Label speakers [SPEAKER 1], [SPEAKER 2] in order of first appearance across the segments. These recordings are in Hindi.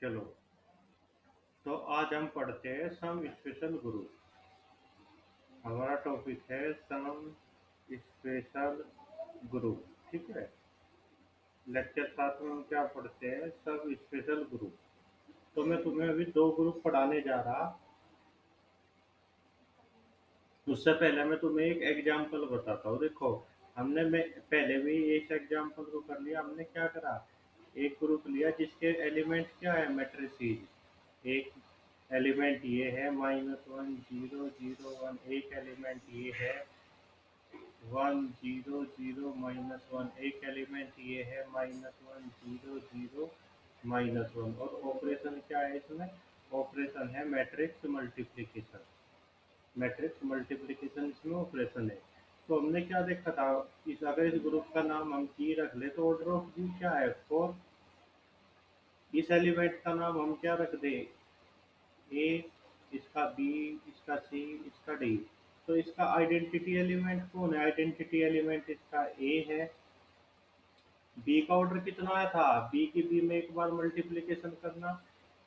[SPEAKER 1] चलो, तो आज हम पढ़ते हैं सम स्पेशल ग्रुप। हमारा टॉपिक है सम स्पेशल ग्रुप। ठीक है। लेक्चर 7 में हम क्या पढ़ते हैं? सब स्पेशल ग्रुप। तो मैं तुम्हें अभी दो ग्रुप पढ़ाने जा रहा। उससे पहले मैं तुम्हें एक एग्जाम्पल बताता हूँ। देखो, हमने मैं पहले भी इस एग्जाम्पल को कर लिया। हमने क्या करा, एक ग्रुप लिया जिसके एलिमेंट क्या है, मैट्रिसेस। एक एलिमेंट ये है -1 0 0 1। एक एलिमेंट ये है 1 0 0 -1। एक एलिमेंट ये है -1 0 0 -1। और ऑपरेशन क्या है इसमें? ऑपरेशन है मैट्रिक्स मल्टीप्लिकेशन। मैट्रिक्स मल्टीप्लिकेशन इसमें ऑपरेशन है। तो हमने क्या देखा था, इस अगर इस ग्रुप का नाम हम जी रख ले तो ऑर्डर ऑफ जी क्या है, 4। इस एलिमेंट का नाम हम क्या रख दे, ए, इसका बी, इसका सी, इसका डी। तो इसका आइडेंटिटी एलिमेंट कौन है? आइडेंटिटी एलिमेंट इसका ए है। बी का ऑर्डर कितना आया था, बी की बी में एक बार मल्टीप्लीकेशन करना,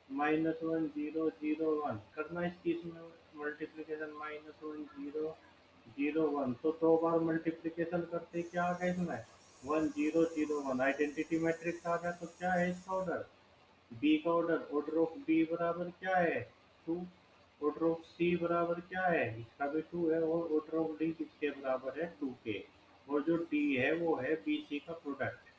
[SPEAKER 1] -1 0 0 1 करना इसकी, इसमें मल्टीप्लीकेशन -1 0 0 1। तो दो बार मल्टीप्लीकेशन करते क्या आ गया इसमें, 1 0 0 1। आइडेंटिटी मैट्रिक्स आ गया। तो क्या है इसका ऑर्डर, बी का ऑर्डर, ऑर्डर ऑफ बी बराबर क्या है, 2। ऑर्डर ऑफ सी बराबर क्या है, इसका भी 2 है। और ऑर्डर ऑफ डी किसके बराबर है, 2 के। और जो डी है वो है बी सी का प्रोडक्ट।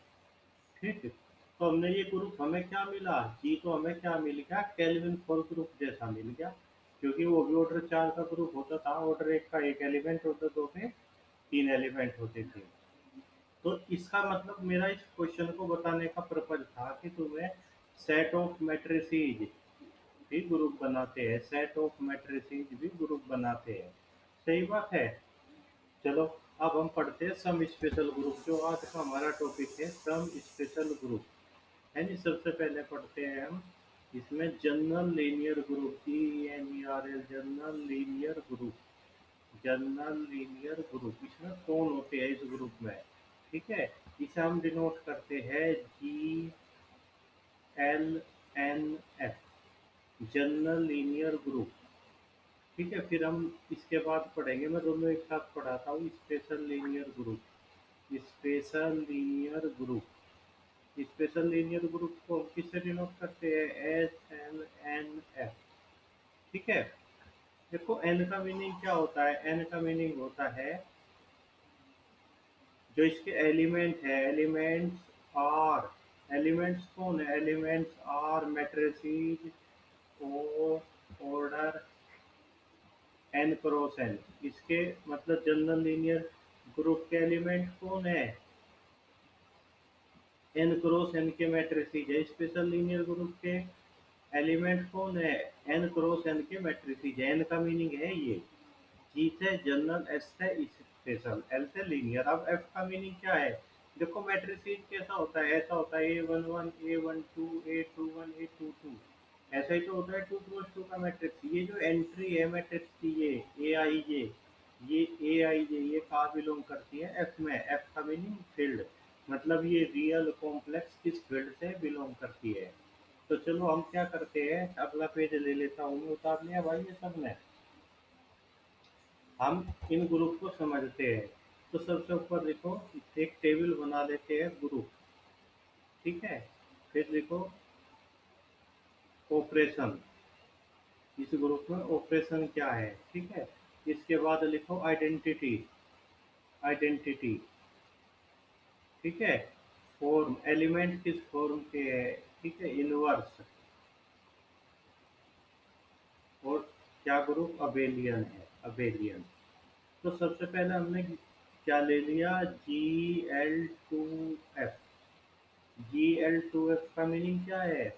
[SPEAKER 1] ठीक है। तो हमने ये ग्रुप, हमें क्या मिला, जी तो हमें क्या मिल गया, केल्विन फोर ग्रुप जैसा मिल गया। क्योंकि वो भी ऑर्डर 4 का ग्रुप होता था। ऑर्डर 1 का एक एलिमेंट होता, 2 में 3 एलिमेंट होते थे। तो इसका मतलब, मेरा इस क्वेश्चन को बताने का पर्पज था कि तुम्हें सेट ऑफ मैट्रिसेस भी ग्रुप बनाते हैं, सेट ऑफ मैट्रिसेस भी ग्रुप बनाते हैं। सही बात है। चलो, अब हम पढ़ते हैं सम स्पेशल ग्रुप। जो आज का हमारा टॉपिक है सम स्पेशल ग्रुप, है नी। सबसे पहले पढ़ते हैं हम इसमें general linear group, GNERL, general linear group. General linear group, इसमें कौन होते हैं इस ग्रुप में? ठीक है। इसे हम डिनोट करते हैं GLNF, जनरल लीनियर ग्रुप। ठीक है। फिर हम इसके बाद पढ़ेंगे, मैं दोनों एक साथ पढ़ाता हूँ, special linear group. Special linear group, special linear group को हम किससे डिनोट करते हैं, SLNF। ठीक है। देखो, एन का मीनिंग क्या होता है, एन का मीनिंग होता है जो इसके एलिमेंट है, एलिमेंट्स आर। एलिमेंट्स कौन है, एलिमेंट्स आर मैट्रिसेस और ऑर्डर एन क्रॉस एन। इसके मतलब जनरल लीनियर ग्रुप के एलिमेंट कौन है, एन क्रॉस एन के मैट्रिसेस है। स्पेशल लीनियर ग्रुप के एलिमेंट कौन है, एन क्रॉस एन के मैट्रिसेस है। एन का मीनिंग है ये। जी से जनरल, एस से स्पेशल, एल से लीनियर। अब एफ का मीनिंग क्या है? देखो, मैट्रिसेस कैसा होता है, ऐसा होता है A11 A12 A21 A22। ऐसा ही तो होता है 2 क्रॉस 2 का मैट्रिक्स। ये जो एंट्री है मैट्रिक्स की, ये ए आई जे, ये कहाँ बिलोंग करती है, एफ में। एफ का मीनिंग फील्ड, मतलब ये रियल कॉम्प्लेक्स किस फील्ड से बिलोंग करती है। तो चलो, हम क्या करते हैं, अगला पेज ले लेता हूँ मैं, उतार लिया भाई ये सब ने। हम इन ग्रुप को समझते हैं। तो सबसे ऊपर देखो, एक टेबल बना लेते हैं ग्रुप। ठीक है। फिर देखो ऑपरेशन, इस ग्रुप में ऑपरेशन क्या है। ठीक है। इसके बाद लिखो आइडेंटिटी, आइडेंटिटी। ठीक है। फॉर्म, एलिमेंट किस फॉर्म के है। ठीक है। इनवर्स। और क्या ग्रुप, अबेलियन है, अबेलियन। तो सबसे पहले हमने क्या ले लिया, GL2F। GL2F का मीनिंग क्या है,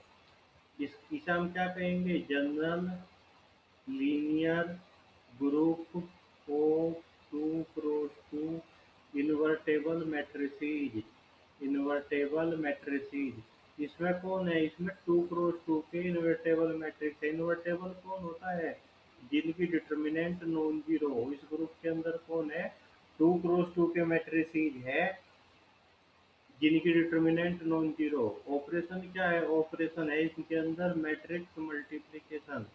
[SPEAKER 1] इसे हम क्या कहेंगे, general linear group of 2 cross 2 invertible matrices. Invertible matrices, इसमें कौन है, इसमें 2 क्रॉस 2 के इनवर्टेबल मैट्रिक्स है। इनवर्टेबल कौन होता है, जिनकी डिटर्मिनेंट नॉन जीरो हो। इस ग्रुप के अंदर कौन है, 2 क्रॉस 2 के मैट्रिसेस है जिनकी डिटर्मिनेंट नॉन जीरो। ऑपरेशन क्या है? ऑपरेशन है इसके अंदर matrix multiplication.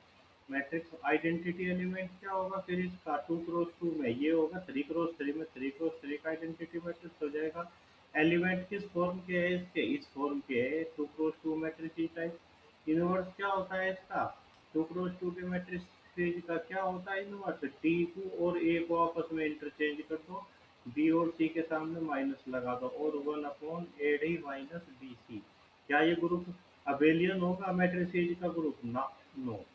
[SPEAKER 1] Matrix identity element क्या होगा फिर इसका? 2 क्रॉस 2 में ये होगा, 3 क्रॉस 3 में 3 क्रॉस 3 का आइडेंटिटी मैट्रिक्स हो जाएगा। एलिमेंट किस फॉर्म के है इसके? इस फॉर्म के है, 2 क्रॉस 2 मैट्रिक्स टाइप। इनवर्स क्या होता है इसका? 2 क्रॉस 2 के मैट्रिक्स का क्या होता है इनवर्स? डी को और ए को आपस में इंटरचेंज कर दो, बी और सी के सामने माइनस लगा दो, और 1/AD माइनस बी सी। क्या ये ग्रुप अबेलियन होगा मैट्रिसेज का ग्रुप? ना, नो।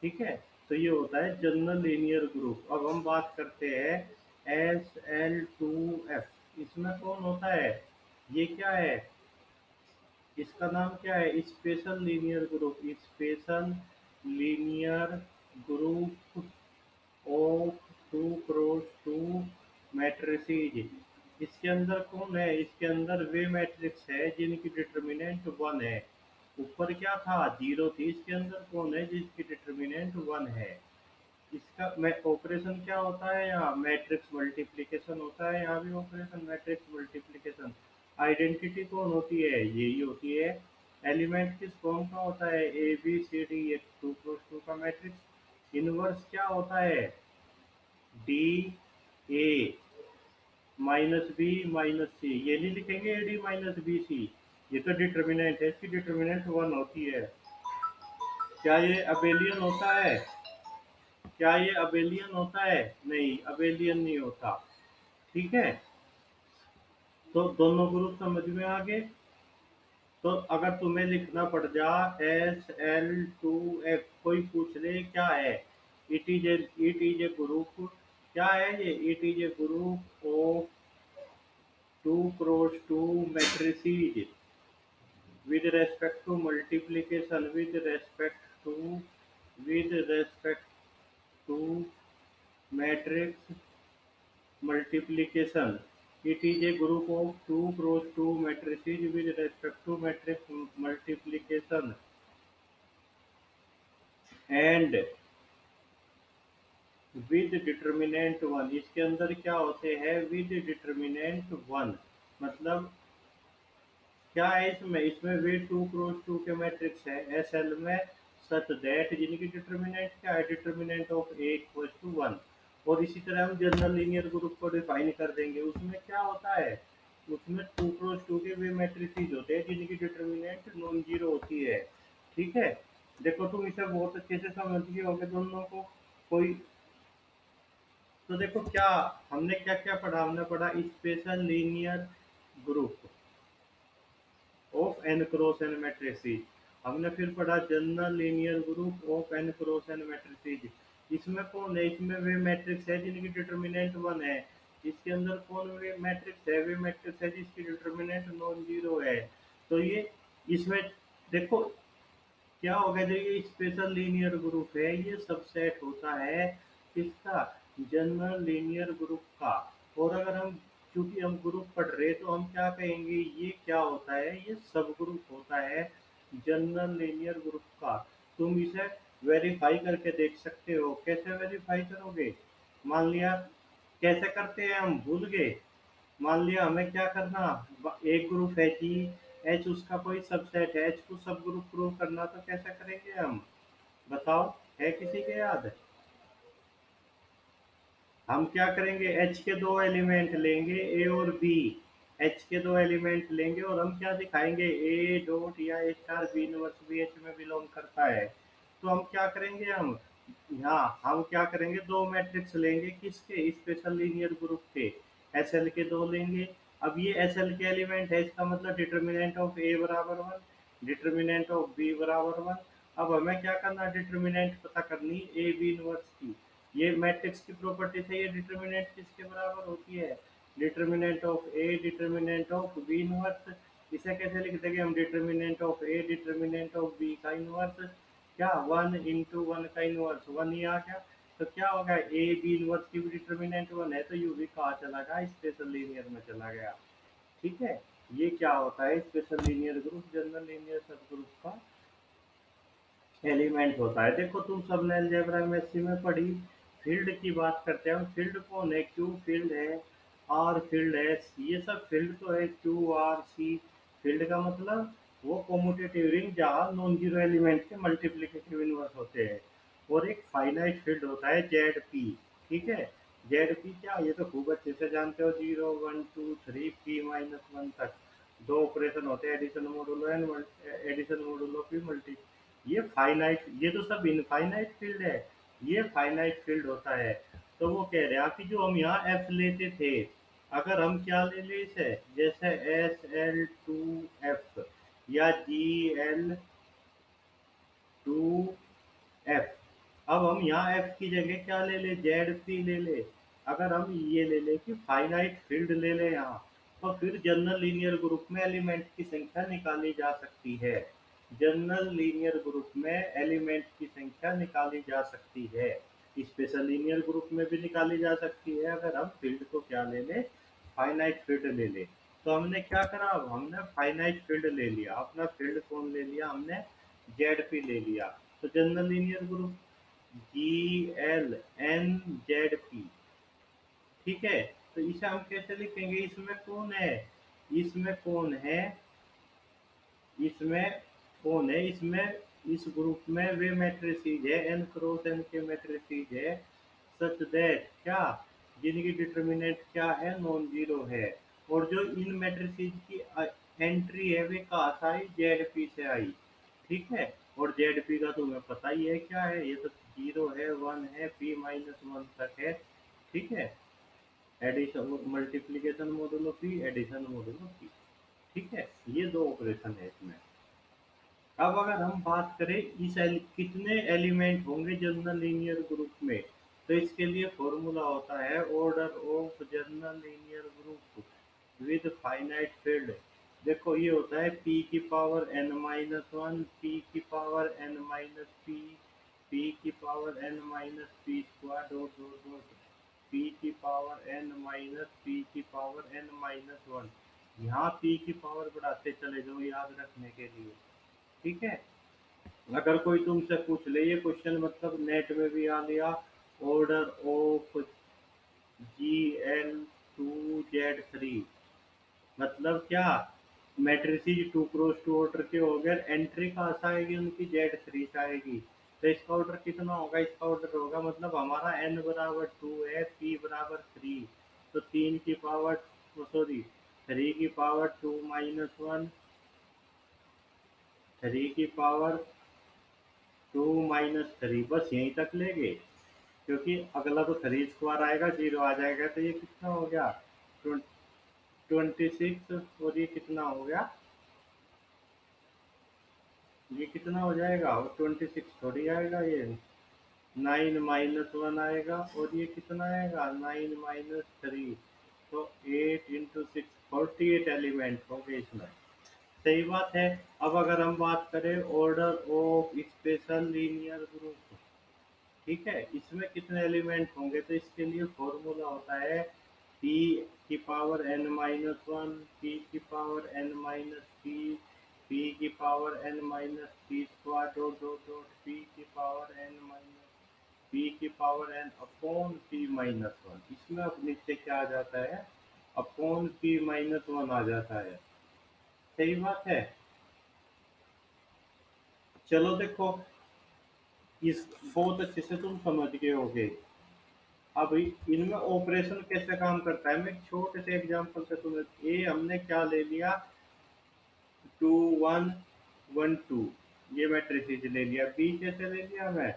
[SPEAKER 1] ठीक है, तो ये होता है जनरल लीनियर ग्रुप। अब हम बात करते हैं SL2F। इसमें कौन होता है? ये क्या है? इसका नाम क्या है? Special linear group. Special linear group of 2 cross 2 matrices. इसके अंदर कौन है? इसके अंदर वे मैट्रिक्स है जिनकी डिटर्मिनेंट 1 है। ऊपर क्या था? जीरो थी। इसके अंदर कौन है जिसकी डिटर्मिनेंट 1 है? इसका ऑपरेशन क्या होता है? यहाँ मैट्रिक्स मल्टीप्लिकेशन होता है, यहाँ भी ऑपरेशन मैट्रिक्स मल्टीप्लिकेशन। आइडेंटिटी कौन होती है? यही होती है। एलिमेंट किस फॉर्म का होता है? ए बी सी डी, एक 2 क्रॉस 2 का मैट्रिक्स। इनवर्स क्या होता है? D A minus B minus C. ये नहीं लिखेंगे A D minus B C, ये तो डिटर्मिनेंट है, इसकी डिटर्मिनेंट 1 होती है। क्या ये अबेलियन होता है? क्या ये अबेलियन होता है? नहीं, अबेलियन नहीं होता। ठीक है, तो दोनों ग्रुप समझ में आ गए। तो अगर तुम्हें लिखना पड़ जा SL2F, कोई पूछ ले क्या है, इट इज ए ग्रुप। क्या है ये? It is a group of 2 cross 2 matrices with respect to multiplication, with respect to matrix multiplication. It is a group of 2 cross 2 matrices with respect to matrix multiplication and with determinant 1। इसके अंदर क्या होते हैं? with determinant 1 मतलब क्या है इसमें? इसमें वे 2 क्रॉस 2 के मैट्रिक्स है एस एल में, सच दैट जिनकी डिटर्मिनेंट क्या है? Determinant of A equal to 1। और इसी तरह हम जनरल लीनियर ग्रुप को डिफाइन कर देंगे। उसमें क्या होता है? उसमें 2 क्रॉस 2 के वे मैट्रिसेस होते हैं जिनकी डिटर्मिनेंट नॉन जीरो होती है। ठीक है, देखो तुम इसे बहुत अच्छे से समझ गए होगे दोनों को। कोई तो देखो क्या हमने क्या क्या पढ़ा? हमने पढ़ा special linear group of n cross n matrices. हमने फिर पढ़ा general linear group of n cross n matrices. इसमें कौन है? इसमें वे मैट्रिक्स है जिनकी डिटर्मिनेंट 1 है। इसके अंदर कौन वे मैट्रिक्स है? वे मैट्रिक्स है जिसकी डिटर्मिनेंट नॉन जीरो है। तो ये इसमें देखो क्या होगा, जो ये स्पेशल लीनियर ग्रुप है ये सबसेट होता है किसका? जनरल लीनियर ग्रुप का। और अगर हम, क्योंकि हम ग्रुप पढ़ रहे तो हम क्या कहेंगे? ये क्या होता है? ये सब ग्रुप होता है जनरल लीनियर ग्रुप का। तुम इसे वेरीफाई करके देख सकते हो। कैसे वेरीफाई करोगे? मान लिया, कैसे करते हैं हम भूल गए। मान लिया हमें क्या करना, एक ग्रुप है जी, एच उसका कोई सबसेट है, एच को सब ग्रुप प्रूव करना, तो कैसे करेंगे हम? बताओ, है किसी के याद? हम क्या करेंगे? एच के दो एलिमेंट लेंगे, ए और बी। एच के दो एलिमेंट लेंगे और हम क्या दिखाएंगे? ए डॉट या A star B inverse B H में बिलोंग करता है। तो हम क्या करेंगे? हम यहाँ हम क्या करेंगे? दो मैट्रिक्स लेंगे किसके? स्पेशल लीनियर ग्रुप के। एस एल के दो लेंगे। अब ये एस एल के एलिमेंट है, इसका मतलब डिटर्मिनेंट ऑफ ए बराबर 1, डिटर्मिनेंट ऑफ बी बराबर 1। अब हमें क्या करना? डिटर्मिनेंट पता करनी ए बी इनवर्स की। ये मैट्रिक्स की प्रॉपर्टी है, ये डिटर्मिनेंट किसके बराबर होती है? Determinant of A determinant of B inverse. इसे कैसे लिख देंगे हम? Determinant of A determinant of B का इनवर्स। क्या? 1 × 1 का इनवर्स 1 ही आ गया। तो क्या होगा? ए बी इनवर्स की भी डिटर्मिनेंट 1 है, तो यू भी कहाँ चला गया? स्पेशल लीनियर में चला गया। ठीक है, ये क्या होता है? Special linear group general linear सब ग्रुप का एलिमेंट होता है। देखो तुम सबने अलजेब्रा में सी में पढ़ी। फील्ड की बात करते हैं हम। फील्ड कौन है? क्यू फील्ड है आर फील्ड है, ये सब फील्ड तो है, क्यू आर सी। फील्ड का मतलब वो कॉम्यूटेटिव रिंग जहाँ नॉन जीरो एलिमेंट के मल्टीप्लिकेटिव इनवर्स होते हैं। और एक फाइनाइट फील्ड होता है जेड पी। ठीक है, जेड पी क्या, ये तो खूब अच्छे से जानते हो, 0 1 2 3 p - 1 तक दो ऑपरेशन होते हैं, addition modulo and addition modulo p multi. ये फाइनाइट, ये तो सब इनफाइनाइट फील्ड है, ये फाइनाइट फील्ड होता है। तो वो कह रहे हैं कि जो हम यहाँ एफ लेते थे, अगर हम क्या ले ले इसे, जैसे SL2F या GL2F, अब हम यहाँ एफ की जगह क्या ले ले, जेड पी ले ले। अगर हम ये ले ले कि फाइनाइट फील्ड ले ले यहाँ, तो फिर जनरल लीनियर ग्रुप में एलिमेंट की संख्या निकाली जा सकती है। जनरल लीनियर ग्रुप में एलिमेंट की संख्या निकाली जा सकती है। स्पेशल लीनियर ग्रुप में भी निकाली जा सकती है, अगर हम फील्ड को क्या ले ले, फाइनाइट फील्ड ले ले। तो हमने क्या करा, अब हमने फाइनाइट फील्ड ले लिया, अपना फील्ड कौन ले लिया हमने, जेड पी ले लिया। तो जनरल लीनियर ग्रुप GLNZP। ठीक है, तो इसे हम कैसे लिखेंगे, इसमें कौन है, इसमें कौन है, इसमें कौन है, इसमें इस ग्रुप में वे मैट्रिसेस है, n क्रॉस n के मैट्रिसेस है, सच दैट क्या, जिनकी डिटर्मिनेंट क्या है, नॉन जीरो है। और जो इन मैट्रिसेस की एंट्री है वे कहाँ से आई, जेड पी से आई। ठीक है, और जेड पी का तुम्हें पता ही है क्या है, ये तो 0 है 1 है p - 1 तक है। ठीक है, addition multiplication modulo p, addition modulo p. ठीक है, ये दो ऑपरेशन है इसमें। अब अगर हम बात करें कितने एलिमेंट होंगे जनरल लीनियर ग्रुप में, तो इसके लिए फॉर्मूला होता है order of general linear group with finite field. देखो ये होता है p की पावर n-1, p की पावर n-p, p की power n-p square dot dot dot p की पावर n- p की पावर n-1। यहाँ p की पावर बढ़ाते चले जाओ याद रखने के लिए। ठीक है, अगर कोई तुमसे पूछ ले ये क्वेश्चन, मतलब नेट में भी आ गया, ऑर्डर ऑफ GL2Z3, मतलब क्या, मैट्रिसेस 2 क्रॉस 2 ऑर्डर के हो गए, एंट्री कहाँ से आएगी उनकी, Z3 से आएगी। तो इसका ऑर्डर कितना होगा, इसका ऑर्डर होगा, मतलब हमारा n बराबर 2 है, p बराबर 3, तो 3 की पावर, सॉरी 3 की पावर 2 - 1, 3 की पावर 2 - 3, बस यहीं तक लेंगे, क्योंकि अगला तो 3 स्क्वायर आएगा, 0 आ जाएगा, तो ये कितना हो गया, 26। और ये कितना हो गया, ये कितना हो जाएगा, और 26 थोड़ी आएगा, ये 9 - 1 आएगा, और ये कितना आएगा, 9 - 3। तो 8 × 6 48 एलिमेंट हो गए इसमें। सही बात है। अब अगर हम बात करें order of special linear group, ठीक है, इसमें कितने एलिमेंट होंगे, तो इसके लिए फॉर्मूला होता है p की पावर n-1, p की पावर n-p, p की power n-p square dot dot dot p की पावर p की पावर n अपॉन p-1। इसमें अब नीचे क्या आ जाता है, अपॉन p-1 आ जाता है। सही बात है। चलो देखो, इस बहुत अच्छे से तुम समझ गए होगे। अब इनमें ऑपरेशन कैसे काम करता है, मैं एक छोटे से एग्जांपल से तुम्हें, ए हमने क्या ले लिया, 2 1 1 2, ये मैट्रिसेस ले लिया। बी कैसे ले लिया, मैं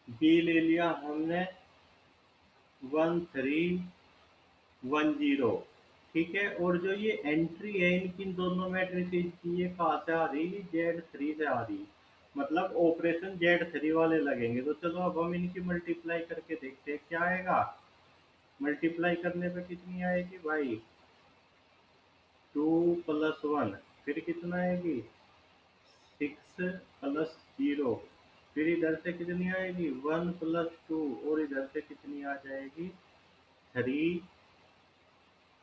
[SPEAKER 1] बी ले लिया हमने 1 3 1 0। ठीक है, और जो ये एंट्री है इनकी दोनों मैट्रिसेस की, ये कहाँ से आ रही, Z3 से आ रही, मतलब ऑपरेशन Z3 वाले लगेंगे। तो चलो अब हम इनकी मल्टीप्लाई करके देखते हैं क्या आएगा। मल्टीप्लाई करने पे कितनी आएगी भाई, 2 + 1, फिर कितना आएगी, 6 + 0, फिर इधर से कितनी आएगी, 1 + 2, और इधर से कितनी आ जाएगी, 3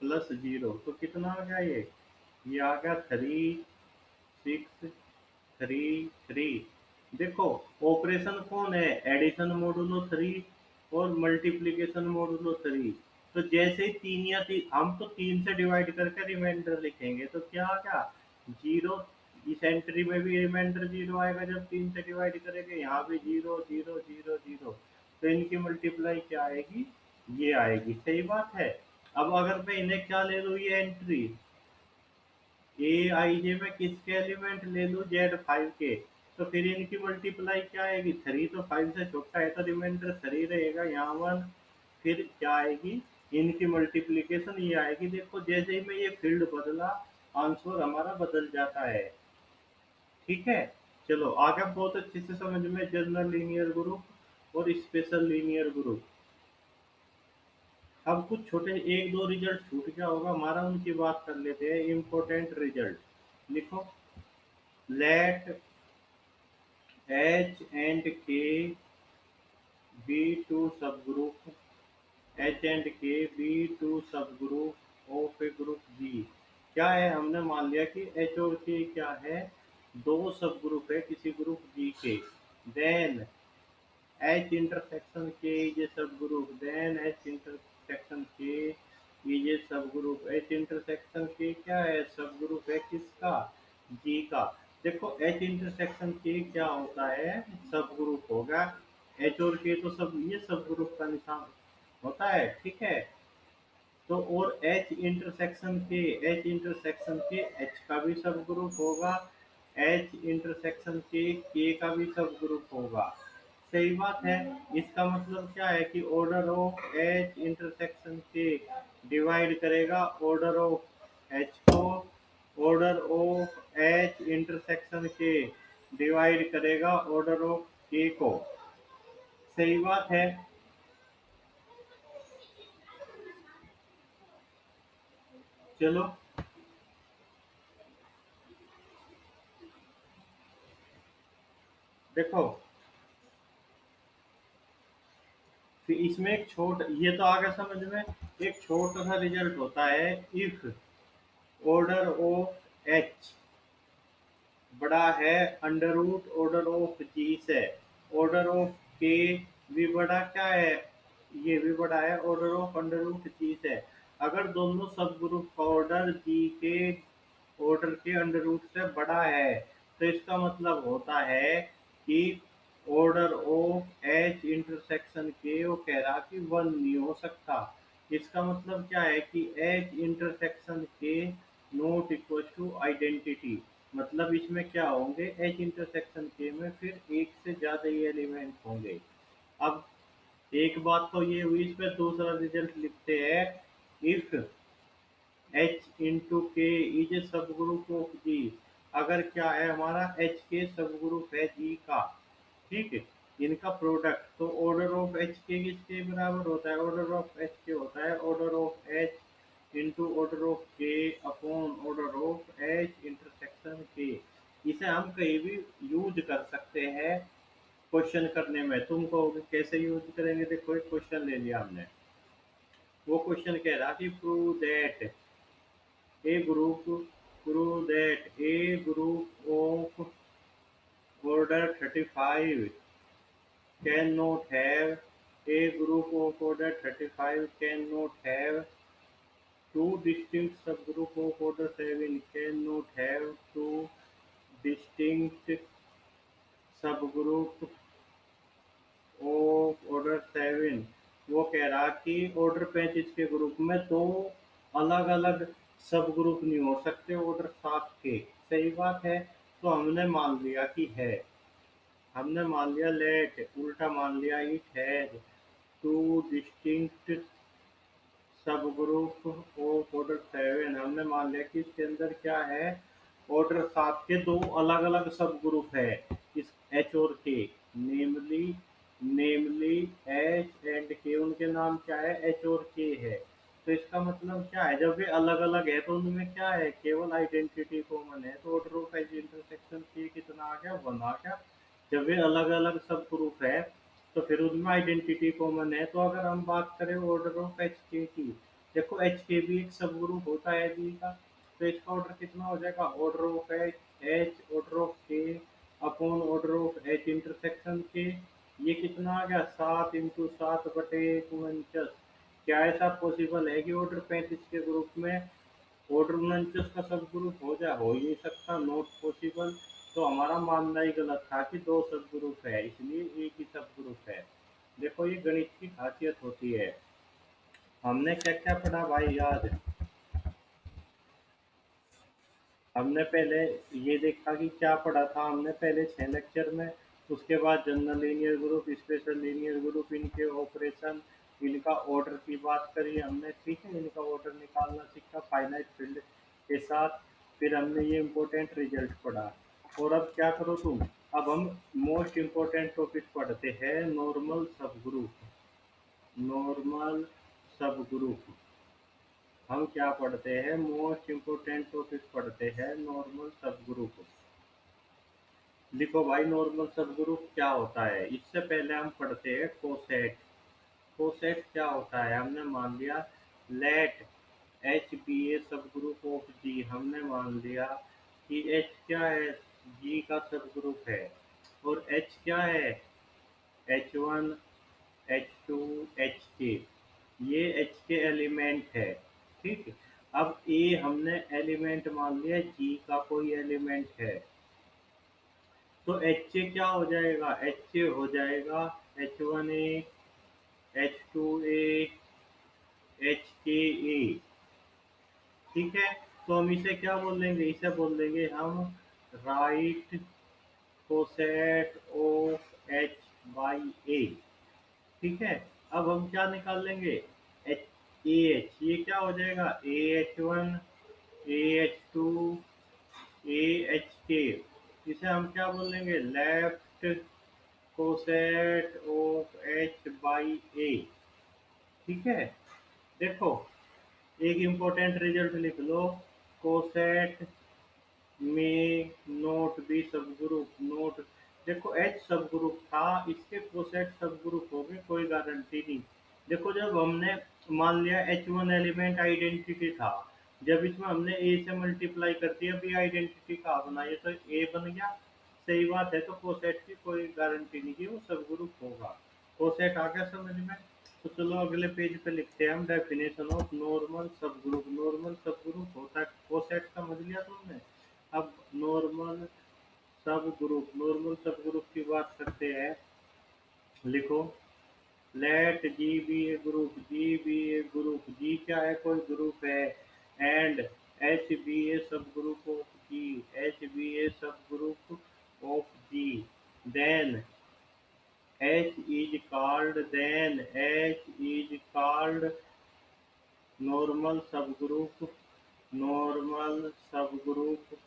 [SPEAKER 1] + 0। तो कितना आ गया ये आ गया 3 6 3 3। देखो ऑपरेशन कौन है, एडिशन मोडुलो 3 और मल्टीप्लीकेशन मोडुलो 3। तो जैसे ही तीन या तीन, हम तो तीन से डिवाइड करके रिमाइंडर लिखेंगे, तो क्या क्या जीरो, इस एंट्री में भी रिमाइंडर जीरो आएगा जब तीन से डिवाइड करेंगे, यहाँ भी जीरो जीरो जीरो जीरो। तो इनकी मल्टीप्लाई क्या आएगी, ये आएगी। सही बात है। अब अगर मैं इन्हें क्या ले लूँ, ये एंट्री ए आई जे में किसके एलिमेंट ले लूँ, जेड फाइव के, तो फिर इनकी मल्टीप्लाई क्या आएगी, थ्री तो फाइव से छोटा है तो रिमाइंडर थ्री रहेगा, यहाँ वन। फिर क्या आएगी, इनकी मल्टीप्लीकेशन ये आएगी। देखो जैसे ही मैं ये फील्ड बदला, आंसर हमारा बदल जाता है। ठीक है। चलो आगे बहुत अच्छे से समझ में, जनरल लीनियर ग्रुप और स्पेशल लीनियर ग्रुप। अब कुछ छोटे एक दो रिजल्ट छूट गया होगा हमारा, उनकी बात कर लेते हैं, इम्पोर्टेंट रिजल्ट लिखो। लेट एच एंड के बी टू सब ग्रुप, एच एंड के बी टू सब ग्रुप ऑफ ए ग्रुप जी। क्या है, हमने मान लिया कि एच और के क्या है, दो सब ग्रुप है किसी ग्रुप जी के। देन एच इंटरसेक्शन के इज ए सब ग्रुप, देन एच इंटरसेक्शन के इज ए सब ग्रुप। एच इंटरसेक्शन के क्या है, सब ग्रुप है किसका, जी का। देखो एच इंटरसेक्शन के क्या होता है, सब ग्रुप होगा। एच और के तो सब, ये सब ग्रुप का निशान होता है। ठीक है। तो और एच इंटरसेक्शन के, एच इंटरसेक्शन के एच का भी सब ग्रुप होगा, एच इंटरसेक्शन के का भी सब ग्रुप होगा। सही बात है। इसका मतलब क्या है कि ऑर्डर ऑफ एच इंटरसेक्शन के डिवाइड करेगा ऑर्डर ऑफ एच को, ऑर्डर ऑफ एच इंटरसेक्शन के डिवाइड करेगा ऑर्डर ऑफ के को। सही बात है। चलो देखो, फिर इसमें एक छोट, ये तो आगे समझ में, एक छोटा सा रिजल्ट होता है, इफ ऑर्डर ऑफ एच बड़ा है अंडर रूट ऑर्डर ऑफ जी से, ऑर्डर ऑफ के भी बड़ा क्या है, ये भी बड़ा है ऑर्डर ऑफ अंडर रूट जी से। अगर दोनों सब ग्रुप का ऑर्डर जी के ऑर्डर के अंडर रूट से बड़ा है, तो इसका मतलब होता है कि ऑर्डर ऑफ एच इंटरसेक्शन के, वो कह रहा कि वन नहीं हो सकता। इसका मतलब क्या है कि एच इंटरसेक्शन के नॉट इक्वल टू आइडेंटिटी। मतलब इसमें क्या होंगे, एच इंटरसेक्शन के में फिर एक से ज्यादा ही एलिमेंट होंगे। अब एक बात तो ये हुई, इस पे दूसरा रिजल्ट लिखते हैं। इफ एच इंटू के इज ए सब ग्रुप ऑफ जी, अगर क्या है हमारा एच के सब ग्रुप है जी का, ठीक है, इनका प्रोडक्ट, तो ऑर्डर ऑफ एच के किसके बराबर होता है, ऑर्डर ऑफ एच के होता है order of H into order of K upon order of H intersection K. इसे हम कहीं भी यूज कर सकते हैं क्वेश्चन करने में। तुम कहोगे कैसे यूज करेंगे, देखो एक क्वेश्चन ले लिया हमने, वो क्वेश्चन कह रहा कि prove that a group prove that a group of order 35 cannot have, a group of order 35 cannot have two distinct subgroup of order 7 cannot have two distinct subgroup of order seven. वो कह रहा कि ऑर्डर 35 के ग्रुप में दो अलग अलग सब ग्रुप नहीं हो सकते ऑर्डर 7 के। सही बात है। तो हमने मान लिया कि है, हमने मान लिया, लेट उल्टा मान लिया, इट हैज टू डिस्टिंक्ट सब ग्रुप ऑफ ऑर्डर 7। हमने मान लिया कि इसके अंदर क्या है, ऑर्डर 7 के दो अलग अलग सब ग्रुप है, इस एच और के, नेमली नेमली एच एंड के, उनके नाम क्या है, एच और के है। तो इसका मतलब क्या है, जब वे अलग अलग है तो उनमें क्या है, केवल आइडेंटिटी कॉमन है, तो ऑर्डर ऑफ एच इंटरसेक्शन के कितना आ गया, वन आ गया। जब वे अलग अलग सब ग्रुप है तो फिर उनमें आइडेंटिटी कॉमन है। तो अगर हम बात करें ऑर्डर ऑफ एच के की, देखो एच के भी एक सब ग्रुप होता है जी का, तो इसका ऑर्डर कितना हो जाएगा, order of H H order of K upon order of H intersection K. ये कितना आ गया, 7 इंटू 7 बटे 1 उनचास। क्या ऐसा पॉसिबल है कि ऑर्डर 35 के ग्रुप में ऑर्डर 49 का सब ग्रुप हो ही नहीं सकता, नॉट पॉसिबल। तो हमारा मानना ही गलत था कि दो सब ग्रुप है, इसलिए एक ही सब ग्रुप है। देखो ये गणित की खासियत होती है। हमने क्या क्या पढ़ा भाई याद? हमने पहले ये देखा कि क्या पढ़ा था हमने पहले 6 लेक्चर में। उसके बाद general linear group, special linear group, इनके ऑपरेशन, इनका ऑर्डर की बात करी हमने, ठीक है, इनका ऑर्डर निकालना सीखा फाइनाइट फील्ड के साथ। फिर हमने ये इम्पोर्टेंट रिजल्ट पढ़ा। और अब क्या करो तुम, अब हम मोस्ट इम्पोर्टेंट टॉपिक पढ़ते हैं, नॉर्मल सब ग्रुप। नॉर्मल सब ग्रुप हम क्या पढ़ते हैं, मोस्ट इम्पोर्टेंट टॉपिक पढ़ते हैं, नॉर्मल सब ग्रुप। लिखो भाई, नॉर्मल सब ग्रुप क्या होता है। इससे पहले हम पढ़ते हैं कोसेट। कोसेट क्या होता है, हमने मान लिया लेट एच बी ए सब ग्रुप ऑफ जी। हमने मान लिया कि एच क्या है, जी का सब ग्रुप है। और एच क्या है, H1 H2 HK, ये एच के एलिमेंट है। ठीक है। अब ए हमने एलिमेंट मान लिया, जी का कोई एलिमेंट है। तो एच ए क्या हो जाएगा, एच ए हो जाएगा H1A H2A HKA। ठीक है। तो हम इसे क्या बोल देंगे, इसे बोल देंगे हम right coset of H by A. ठीक है। अब हम क्या निकाल लेंगे, एच ए एच, ये क्या हो जाएगा, AH1 AH2 AHK। इसे हम क्या बोलेंगे, left coset of H by A. ठीक है। देखो एक इम्पोर्टेंट रिजल्ट लिख लो, कोसेट में not be subgroup not. देखो एच सब ग्रुप था, इसके कोसेट सब ग्रुप हो गए, कोई गारंटी नहीं। देखो जब हमने मान लिया H1 एलिमेंट आइडेंटिटी था, जब इसमें हमने ए से मल्टीप्लाई कर दिया, बी आइडेंटिटी कहाँ बनाई, तो ए बन गया। सही बात है, तो कोसेट की कोई गारंटी नहीं कि वो सब ग्रुप होगा। कोसेट आ गया समझ में। तो चलो अगले पेज पे लिखते हैं हम डेफिनेशन ऑफ नॉर्मल सब ग्रुप। नॉर्मल सब ग्रुप होता है, कोसेट समझ लिया तुमने। अब नॉर्मल सब ग्रुप की बात करते हैं। लिखो लेट जी बी ए ग्रुप, जी बी ए ग्रुप, जी क्या है, कोई ग्रुप है। एंड एच बी ए सब group of G, H be a सब group of G. Then H is called normal सब ग्रुप। नॉर्मल सब ग्रुप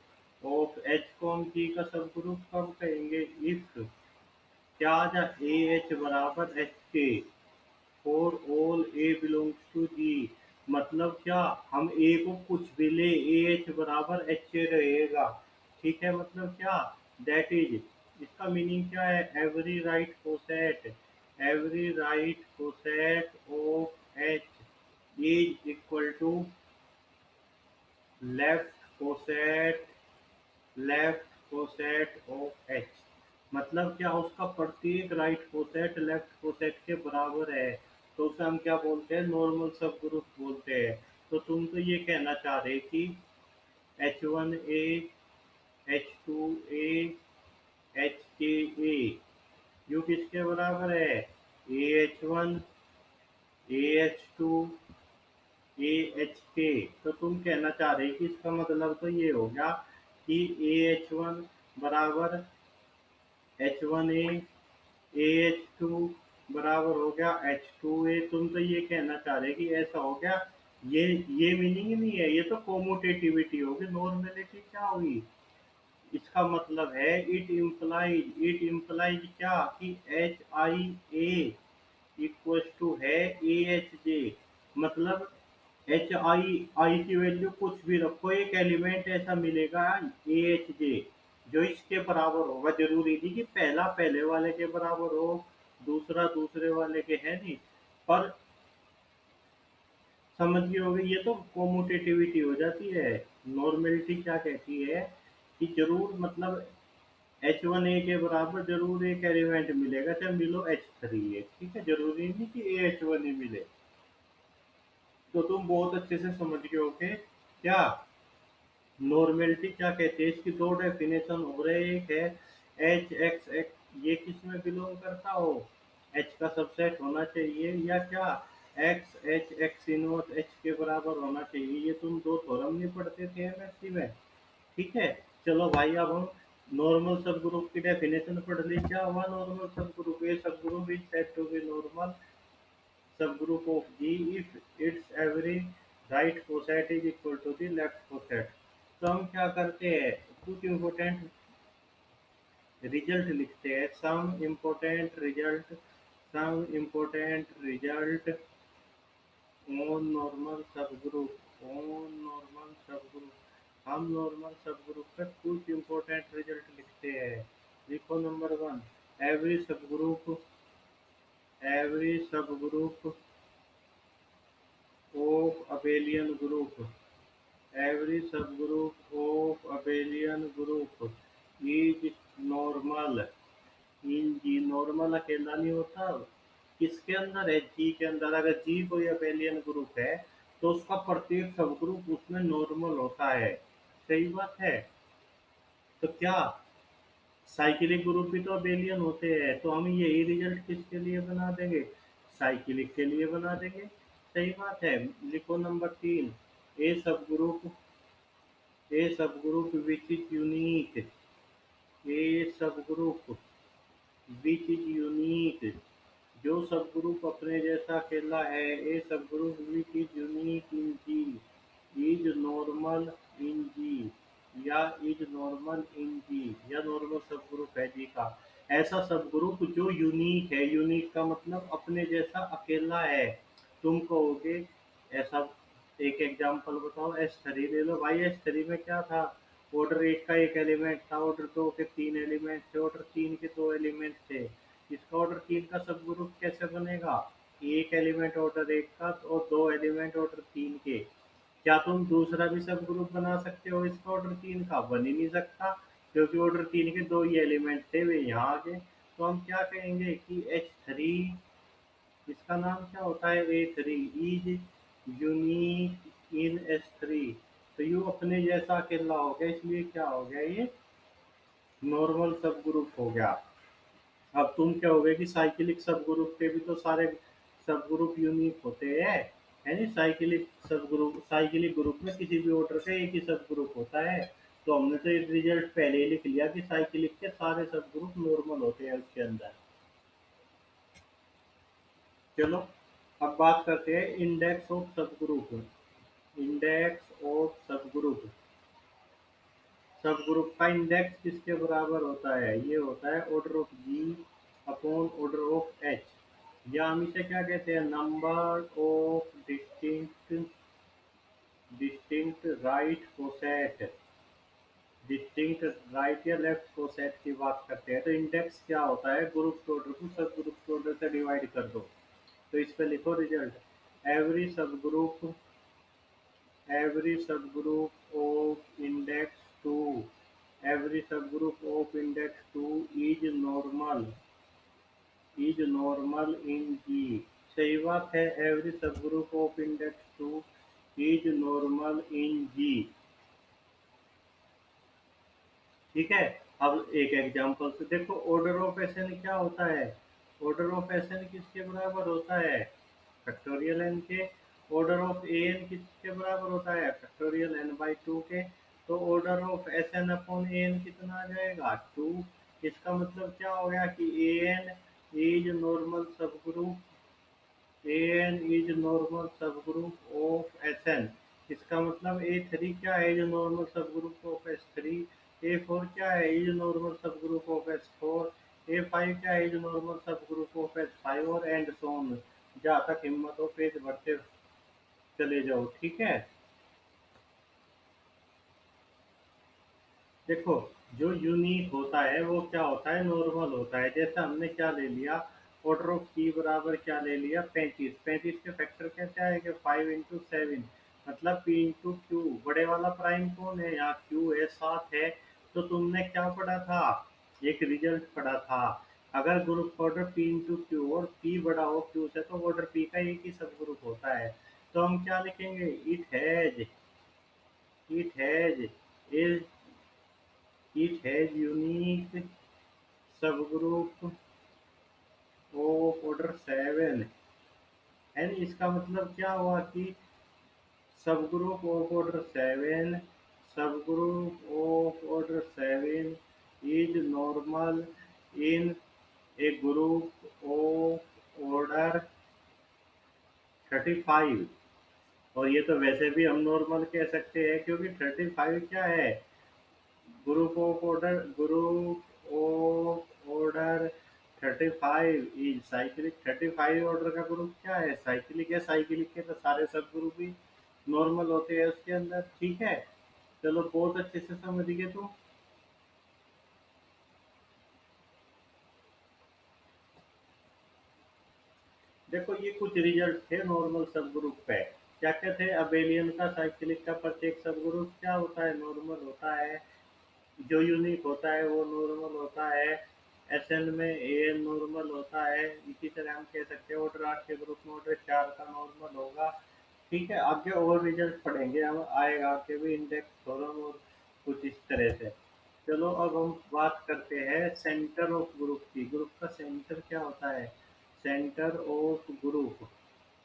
[SPEAKER 1] ऑफ एच को हम जी का सब ग्रुप कब कहेंगे, इफ क्या आ जा, ए एच बराबर एच के for all A belongs to G. मतलब क्या, हम ए को कुछ भी ले, ए एच बराबर एच ए रहेगा। ठीक है, मतलब क्या, दैट इज, इसका मीनिंग क्या है, every right coset of H is equal to left coset left coset of H. मतलब क्या, उसका प्रत्येक राइट कोसेट लेफ्ट कोसेट के बराबर है। तो उसे हम क्या बोलते हैं, नॉर्मल सब ग्रुप बोलते हैं। तो तुम तो ये कहना चाह रहे कि H1A H2A HKA यू किसके बराबर है, AH1 AH2 AHK। तो तुम कहना चाह रहे कि इसका मतलब तो ये हो गया कि AH1 बराबर H1A AH2 बराबर हो गया H2A। तुम तो ये कहना चाह रहे कि ऐसा हो गया। ये मीनिंग नहीं है, ये तो कोमोटेटिविटी होगी, नॉर्मेलिटी क्या हुई। इसका मतलब है इट इम्प्लाइज क्या, कि HIA इक्वल टू है AHJ। मतलब आई की वैल्यू कुछ भी रखो, एक एलिमेंट ऐसा मिलेगा AHJ जो इसके बराबर होगा। जरूरी नहीं कि पहला पहले वाले के बराबर हो, दूसरा दूसरे वाले के, है नहीं। पर समझ गए होगे, ये तो कोमोटेटिविटी हो जाती है। नॉर्मेलिटी क्या कहती है कि जरूर मतलब H1A के बराबर जरूर एक एलिमेंट मिलेगा, चाहे मिलो H3 है। ठीक है, जरूरी नहीं कि AH1 ही मिले। तो तुम बहुत अच्छे से समझ गए हो कि क्या नॉर्मेलिटी क्या कहते हैं। इसकी दो डेफिनेशन हो रहे, एक है एच एक्स एक्स, ये किस में बिलोंग करता हो, एच का सबसेट होना चाहिए, या क्या x H x inverse H के बराबर होना चाहिए। ये तुम दो थ्योरम नहीं पढ़ते थे एमएससी में। ठीक है। चलो भाई, अब हम नॉर्मल सब ग्रुप की डेफिनेशन पढ़ ली। क्या हुआ नॉर्मल सब group, a subgroup is said to be normal subgroup of G if its every right coset is equal to the left coset। तो हम क्या करते हैं, कुछ इम्पोर्टेंट रिजल्ट लिखते हैं। Some important result on normal सब ग्रुप, हम नॉर्मल सब ग्रुप का कुछ इम्पोर्टेंट रिजल्ट लिखते हैं। लिखो number one, every subgroup every सब group of abelian group every subgroup of abelian group is normal in G। Normal अकेला नहीं होता, किसके अंदर है, जी के अंदर। अगर जी कोई अबेलियन ग्रुप है तो उसका प्रत्येक सब ग्रुप उसमें नॉर्मल होता है। सही बात है। तो क्या साइक्लिक ग्रुप भी तो अबेलियन होते हैं, तो हम यही रिजल्ट किसके लिए बना देंगे, साइक्लिक के लिए बना देंगे। सही बात है। लिखो नंबर तीन, ए सब group a subgroup which is unique, A subgroup which is unique, जो सब ग्रुप अपने जैसा अकेला है, A subgroup which is unique in G is normal in G, या इज नॉर्मल इन जी, या नॉर्मल सब ग्रुप है जी का। ऐसा सब ग्रुप जो यूनिक है, यूनिक का मतलब अपने जैसा अकेला है। तुम कहोगे ऐसा, एक एग्जांपल बताओ, एस थ्री ले लो भाई। एस थ्री में क्या था, ऑर्डर एक का एक एलिमेंट था, ऑर्डर दो के तीन एलिमेंट थे, ऑर्डर तीन के दो एलिमेंट थे। इसका ऑर्डर तीन का सब ग्रुप कैसे बनेगा, एक एलिमेंट ऑर्डर एक का और दो एलिमेंट ऑर्डर तीन के। क्या तुम दूसरा भी सब ग्रुप बना सकते हो इसका ऑर्डर तीन का, बन ही नहीं सकता, क्योंकि ऑर्डर तीन के दो ही एलिमेंट थे, वे यहाँ आ गए। तो हम क्या कहेंगे कि एच थ्री, इसका नाम क्या होता है, A three is unique in S three. तो यू अपने जैसा अकेला हो गया, इसलिए क्या हो गया, ये नॉर्मल सब ग्रुप हो गया। अब तुम कहोगे कि साइक्लिक सब ग्रुप के भी तो सारे सब ग्रुप यूनिक होते हैं, है नहीं। साइक्लिक ग्रुप में किसी भी ऑर्डर का एक ही सब ग्रुप होता है। तो हमने तो ये रिजल्ट पहले ही लिख लिया कि साइक्लिक के सारे सब ग्रुप नॉर्मल होते हैं उसके अंदर। चलो, अब बात करते हैं index of sub group. Index of sub group, sub group का इंडेक्स किसके बराबर होता है, ये होता है order of G upon order of H, या हम इसे क्या कहते हैं, number of distinct right coset, distinct right या लेफ्ट कोसेट की बात करते हैं। तो इंडेक्स क्या होता है, ग्रुप के ऑर्डर को सब ग्रुप के ऑर्डर से डिवाइड कर दो। तो इस पे लिखो रिजल्ट, एवरी सब group every subgroup of index 2 every subgroup of index 2 is normal in G। सही बात है, every subgroup of index 2 is normal in G। ठीक है। अब एक एग्जांपल से देखो, ऑर्डर ऑफ एसएन क्या होता है, ऑर्डर ऑफ एसएन किसके बराबर होता है, फैक्टोरियल एन के। ऑर्डर ऑफ ए एन किसके बराबर होता है, फैक्टोरियल एन बाई टू के। तो order of S N upon A N कितना आ जाएगा, टू। इसका मतलब क्या हो गया कि ए एन इज नॉर्मल सब group, A N is normal सब ग्रुप ऑफ एस एन। इसका मतलब ए थ्री क्या है, इज नॉर्मल सब group of S three. A four क्या है, इज नॉर्मल सब group of S four. A five क्या है, इज नॉर्मल सब ग्रुप ऑफ एस फाइव, और एंड सो ऑन। जहाँ तक हिम्मत हो पेज भरते चले जाओ। ठीक है। देखो, जो यूनिक होता है वो क्या होता है, नॉर्मल होता है। जैसे हमने क्या ले लिया, ऑर्डर ऑफ की बराबर क्या ले लिया, 35। 35 के फैक्टर क्या आएगा, 5 into 7, मतलब पी इंटू क्यू। बड़े वाला प्राइम कौन है, यहाँ क्यू है, 7 है। तो तुमने क्या पढ़ा था, एक रिजल्ट पढ़ा था, अगर group order P into Q और पी बड़ा हो क्यू से, तो ऑर्डर पी का एक ही सब ग्रुप होता है। तो हम क्या लिखेंगे, it has is it has unique सब ग्रुप ऑफ ऑर्डर 7। एंड इसका मतलब क्या हुआ कि सब ग्रुप ऑफ ऑर्डर 7, सब group of order 7 is normal in A group of order 35। और ये तो वैसे भी हम नॉर्मल कह सकते हैं क्योंकि 35 क्या है, group of order 35 is cyclic. 35 order का ग्रुप क्या है, साइक्लिक है। साइक्लिक के तो सारे सब ग्रुप ही नॉर्मल होते हैं उसके अंदर। ठीक है, चलो बहुत अच्छे से समझ गए तुम। देखो ये कुछ रिजल्ट थे नॉर्मल सब ग्रुप पे। क्या क्या थे, अबेलियन का साइक्लिक का प्रत्येक सब ग्रुप क्या होता है, नॉर्मल होता है। जो यूनिक होता है वो नॉर्मल होता है। एसएन में ए नॉर्मल होता है। इसी तरह हम कह सकते हैं ऑर्डर 8 के ग्रुप में ऑर्डर 4 का नॉर्मल होगा। ठीक है, आगे और रिजल्ट पढ़ेंगे हम, आएगा आगे भी इंडेक्स थ्योरम और कुछ इस तरह से। चलो अब हम बात करते हैं सेंटर ऑफ ग्रुप की। ग्रुप का सेंटर क्या होता है, center of group.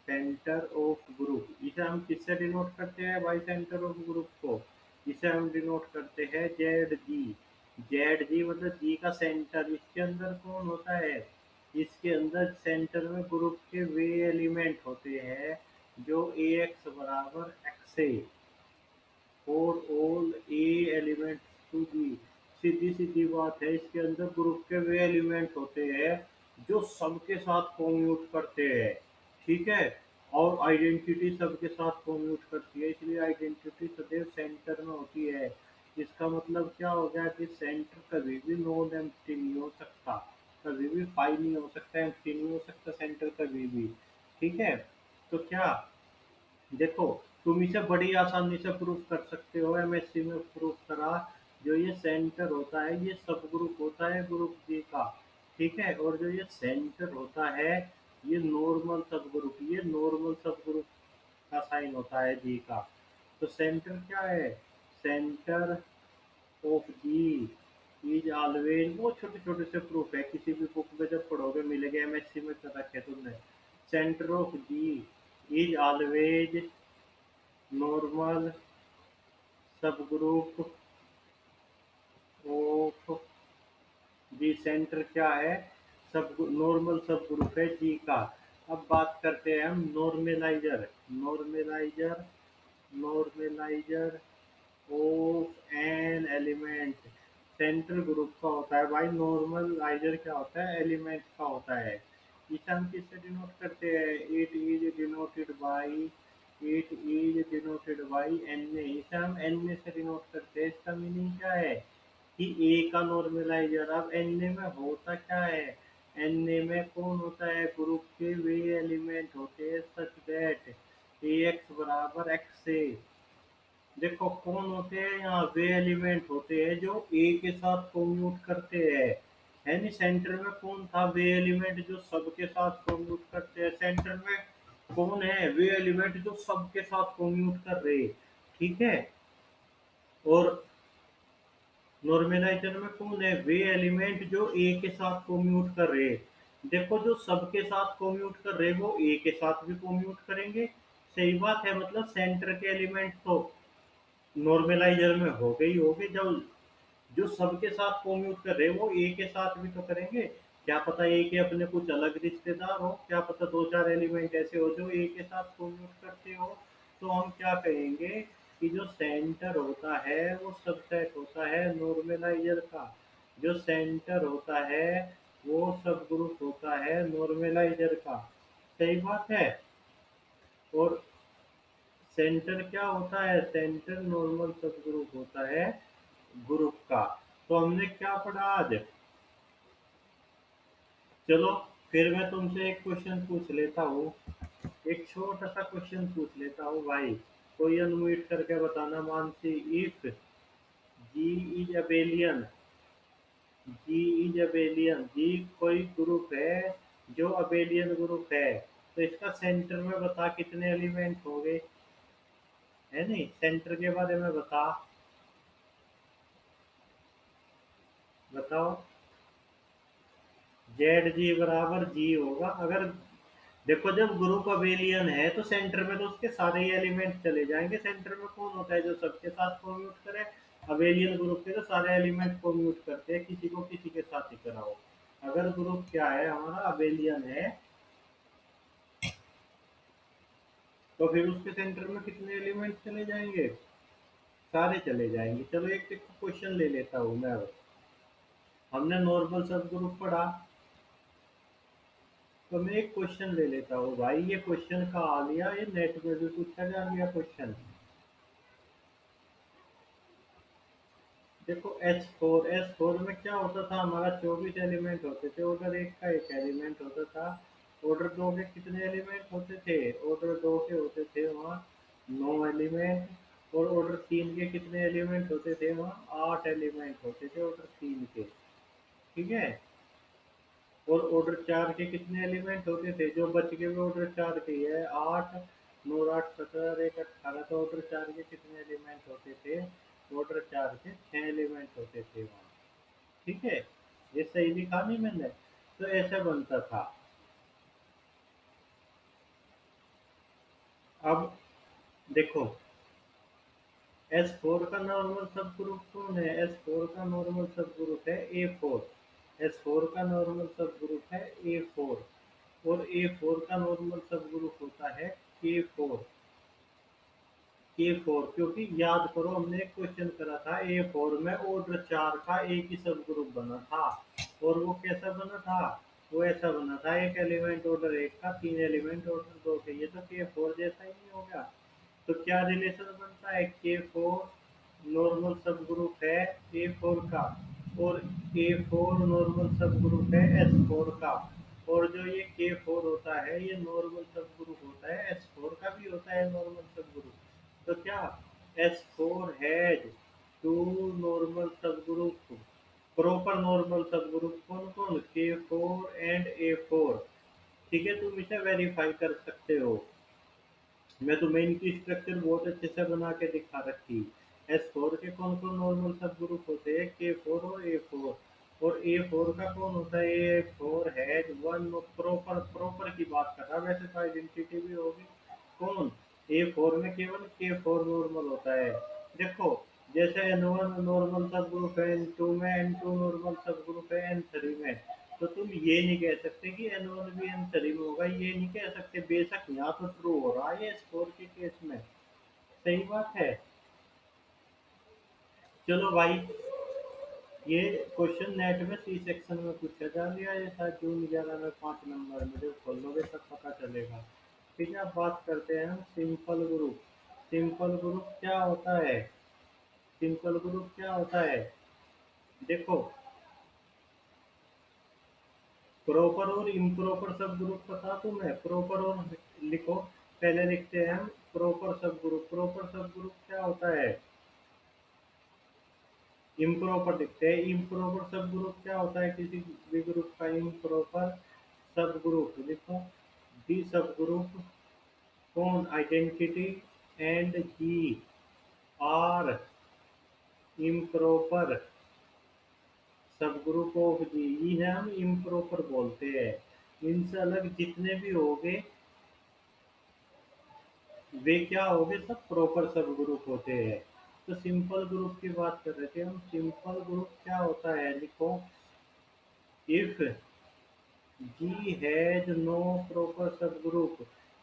[SPEAKER 1] Centre of group इसे हम किससे डिनोट करते हैं भाई, सेंटर ऑफ ग्रुप को इसे हम डिनोट करते हैं जेड जी। जेड जी मतलब जी का सेंटर। इसके अंदर कौन होता है, इसके अंदर सेंटर में ग्रुप के वे एलिमेंट होते हैं जो ए एक्स बराबर एक्स है for all A element to B. सीधी सीधी बात है, इसके अंदर ग्रुप के वे एलिमेंट होते हैं जो सबके साथ कॉम्यूट करते हैं। ठीक है, और आइडेंटिटी सबके साथ कॉम्यूट करती है, इसलिए आइडेंटिटी सदैव सेंटर में होती है। इसका मतलब क्या हो गया कि सेंटर कभी भी नॉन एम्प्टी नहीं हो सकता, कभी भी फाई नहीं हो सकता, एम्प्टी नहीं हो सकता सेंटर कभी भी। ठीक है, तो क्या, देखो तुम इसे बड़ी आसानी से प्रूफ कर सकते हो, एमएससी में प्रूफ करा। जो ये सेंटर होता है ये सब ग्रुप होता है ग्रुप जी का। ठीक है, और जो ये सेंटर होता है ये नॉर्मल सब ग्रुप, ये नॉर्मल सब ग्रुप का साइन होता है जी का। तो सेंटर क्या है, center of G is always, वो छोटे छोटे से प्रूफ है, किसी भी बुक में जब पढ़ोगे मिलेगा, एमएससी में कर रखे तुमने। Center of G is always normal सब ग्रुप ऑफ जी। सेंटर क्या है, सब नॉर्मल सब ग्रुप है जी का। अब बात करते हैं हम normaliser. Normaliser normaliser of an element. Centre group का होता है भाई, नॉर्मलाइजर क्या होता है, एलिमेंट का होता है। इसे हम किससे डिनोट करते हैं, it is denoted by N A. इसे हम एन ए से डिनोट करते हैं। इसका मीनिंग क्या है कि ए का नॉर्मलाइजर। अब एन ए में होता क्या है, एन ए में कौन होता है, ग्रुप के वे एलिमेंट होते हैं सच दैट ए एक्स बराबर एक्स से। देखो कौन होते हैं यहाँ, वे एलिमेंट होते हैं जो ए के साथ कोम्यूट करते हैं। यानी सेंटर में कौन था, वे एलिमेंट जो सबके साथ कोम्यूट करते हैं। सेंटर में कौन है, वे एलिमेंट जो सबके साथ कोम्यूट कर रहे हैं। ठीक है, और नॉर्मलाइजर में कौन है, वे एलिमेंट जो ए के साथ कोम्यूट कर रहे हैं। देखो जो सबके साथ कोम्यूट कर रहे हैं वो ए के साथ भी कोम्यूट करेंगे। सही बात है, मतलब सेंटर के एलिमेंट तो नॉर्मलाइजर में हो गए, जब जो सबके साथ कॉम्यूट कर रहे हैं वो ए के साथ भी तो करेंगे। क्या पता ए के अपने कुछ अलग रिश्तेदार हो, क्या पता दो चार एलिमेंट ऐसे हो जो ए के साथ कॉम्यूट करते हो। तो हम क्या कहेंगे कि जो सेंटर होता है वो सबसेट होता है नॉर्मलाइजर का। जो सेंटर होता है वो सब ग्रुप होता है नॉर्मलाइजर का। सही बात है। और सेंटर क्या होता है, सेंटर नॉर्मल सब ग्रुप होता है ग्रुप का। तो हमने क्या पढ़ा आज, चलो फिर मैं तुमसे एक क्वेश्चन पूछ लेता हूँ। एक छोटा सा क्वेश्चन पूछ लेता हूँ भाई, कोई अनम्यूट करके बताना। Mansi, if G is abelian, G is abelian, G कोई ग्रुप है जो अबेलियन ग्रुप है। तो इसका सेंटर में बता कितने एलिमेंट हो गए, है नहीं, सेंटर के बारे में बता, बताओ। जेड जी बराबर जी होगा अगर, देखो जब ग्रुप अबेलियन है तो सेंटर में तो उसके सारे ही एलिमेंट चले जाएंगे। सेंटर में कौन होता है जो सबके साथ कोम्यूट करे, अबेलियन ग्रुप के तो सारे एलिमेंट कोम्यूट करते हैं, किसी को किसी के साथ ही कराओ। अगर ग्रुप क्या है हमारा, अबेलियन है, तो फिर उसके सेंटर में कितने एलिमेंट चले जाएंगे, सारे चले जाएंगे। चलो एक क्वेश्चन ले लेता हूँ मैं अब। हमने नॉर्मल सब ग्रुप पढ़ा, तो मैं एक क्वेश्चन ले लेता हूँ भाई। ये क्वेश्चन का आ लिया, ये नेट में भी पूछा जा लिया क्वेश्चन। देखो एस फोर में क्या होता था हमारा, 24 एलिमेंट होते थे। ऑर्डर एक का एक एलिमेंट होता था। ऑर्डर दो के कितने एलिमेंट होते थे, ऑर्डर दो के होते थे वहाँ 9 एलिमेंट। और ऑर्डर तीन के कितने एलिमेंट होते थे, वहाँ 8 एलिमेंट होते थे ऑर्डर तीन के। ठीक है। और ऑर्डर चार के कितने एलिमेंट होते थे, जो बच गए वो ऑर्डर चार के ही है, 8, 9 8 17 1 18। तो ऑर्डर चार के कितने एलिमेंट होते थे, ऑर्डर चार के 6 एलिमेंट होते थे वहाँ। ठीक है, ये सही लिखा नहीं मैंने। तो ऐसा बनता था। अब देखो, एस फोर का नॉर्मल सब ग्रुप कौन है, एस फोर का नॉर्मल सब ग्रुप है ए4। एस फोर का नॉर्मल सब ग्रुप है ए4। और ए4 का नॉर्मल सब ग्रुप होता है के4। के4, क्योंकि याद करो हमने एक क्वेश्चन करा था, ए4 में ऑर्डर चार का एक ही सब ग्रुप बना था। और वो कैसा बना था, वो ऐसा बना था, एक एलिमेंट ऑर्डर एक का, तीन एलिमेंट ऑर्डर दो के। ये तो के4 जैसा ही नहीं हो गया। तो क्या रिलेशन बनता है, के फोर नॉर्मल सब ग्रुप है ए फोर का, और ए फोर नॉर्मल सब ग्रुप है एस फोर का। और जो ये के फोर होता है ये नॉर्मल सब ग्रुप होता है, एस फोर का भी होता है नॉर्मल सब ग्रुप। तो क्या, S four has two normal सब ग्रुप, प्रॉपर नॉर्मल सब ग्रुप कौन कौन, के फोर एंड ए फोर। ठीक है, तुम इसे वेरीफाई कर सकते हो। मैं तुम्हें इनकी स्ट्रक्चर बहुत अच्छे से बना के दिखा रखी। एस फोर के कौन कौन नॉर्मल सब ग्रुप होते हैं, के फोर और ए फोर। और ए फोर का कौन होता है, A four has one proper, proper की बात कर रहा, वैसे तो आइडेंटिटी भी होगी। कौन, ए फोर में केवल के फोर नॉर्मल होता है। देखो, जैसे एन वन नॉर्मल सब ग्रुप है एन टू में, एन टू नॉर्मल सब ग्रुप है एन थ्री में। तो तुम ये नहीं कह सकते कि एन वन भी एन थ्री में होगा, ये नहीं कह सकते। बेशक यहाँ तो ट्रू हो रहा है ये स्कोर के केस में, सही बात है। चलो भाई, ये क्वेश्चन नेट में सी सेक्शन में पूछा जा लिया, ये शायद जून 11 में 5 नंबर में, जो खोलोगे तब पता चलेगा। ठीक है, अब बात करते हैं हम सिंपल ग्रुप। सिंपल ग्रुप क्या होता है, सिंपल ग्रुप क्या होता है। देखो, प्रॉपर और इम्प्रॉपर सब ग्रुप बता दूं मैं, प्रॉपर और, लिखो, पहले लिखते हैं हम प्रॉपर सब ग्रुप। प्रॉपर सब ग्रुप क्या होता है, इम्प्रॉपर लिखते हैं। इम्प्रॉपर सब ग्रुप क्या होता है, किसी भी ग्रुप का इम्प्रॉपर सब ग्रुप लिखो। दी सब ग्रुप कौन, identity and G are improper sub group of G, ये हम इम्प्रॉपर बोलते हैं। इनसे अलग जितने भी होंगे वे क्या हो गए, सब प्रॉपर सब ग्रुप होते हैं। तो सिंपल ग्रुप की बात कर रहे थे हम। सिंपल ग्रुप क्या होता है, लिखो, if G has no proper subgroup,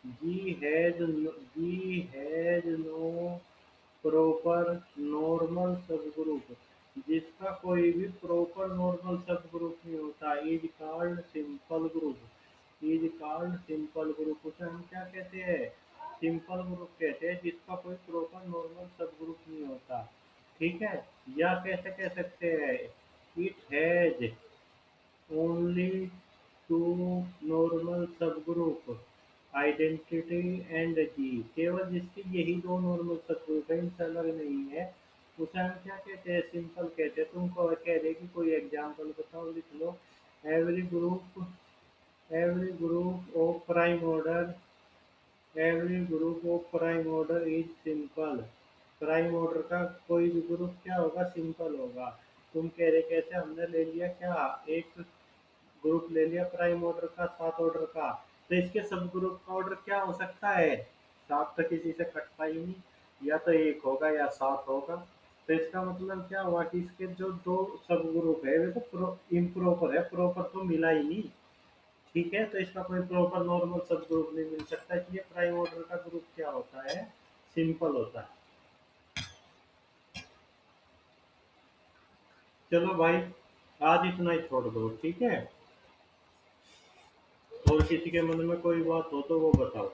[SPEAKER 1] G has no proper normal सब ग्रुप, जिसका कोई भी प्रॉपर नॉर्मल सब ग्रुप नहीं होता, is called simple group. Is called simple group, उसे हम क्या कहते हैं, सिंपल ग्रुप कहते हैं, जिसका कोई प्रॉपर नॉर्मल सब ग्रुप नहीं होता। ठीक है, या कैसे कह सकते हैं, it has only two normal सब ग्रुप, आइडेंटिटी एंड जी, केवल जिसके यही दो नॉर्मल सब ग्रुप है, इनसे अलग नहीं है, उसे हम क्या कहते हैं, सिंपल कहते हैं। तुमको कह रहे कि कोई एग्जाम्पल बताओ, लिख लो। Every group every group of prime order every group of prime order is simple. Prime order का कोई भी ग्रुप क्या होगा, सिंपल होगा। तुम कह रहे कैसे, हमने ले लिया क्या, एक ग्रुप ले लिया प्राइम ऑर्डर का, सात ऑर्डर का, तो इसके सब ग्रुप का ऑर्डर क्या हो सकता है, सात तो किसी से कटता ही नहीं, या तो एक होगा या सात होगा। तो इसका मतलब क्या हुआ कि इसके जो दो सब ग्रुप है वो तो इम्प्रॉपर है, प्रॉपर तो मिला ही नहीं। ठीक है, तो इसका कोई प्रॉपर नॉर्मल सब ग्रुप नहीं मिल सकता, इसलिए प्राइम ऑर्डर का ग्रुप क्या होता है, सिंपल होता है। चलो भाई, आज इतना ही छोड़ दो, ठीक है। और किसी के मन में कोई बात हो तो वो बताओ।